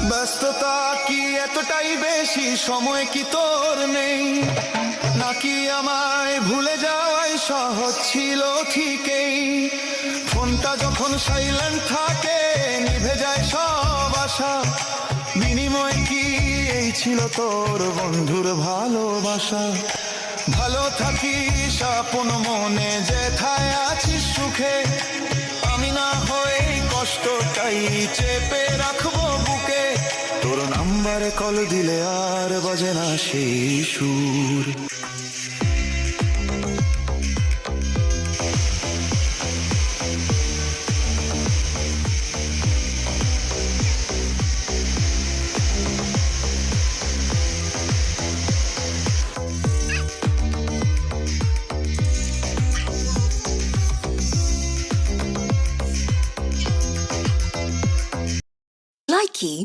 ব্যস্ততা কি এতটাই বেশি, সময় কি তোর নেই? নাকি আমায় ভুলে যাওয়াই সহজ ছিল ঠিকই? ফোনটা যখন সাইলেন্ট থাকে নিভে যায় সব আশা, বিনিময় কি এই ছিল তোর বন্ধুর ভালোবাসা? ভালো থাকিস আপন মনে, যেথায় আছিস সুখে, আমি না হয়ে কষ্টটাই চেপে রাখবো বুকে। তোর নাম্বারে কল দিলে আর বাজে না সেই সুর। Likey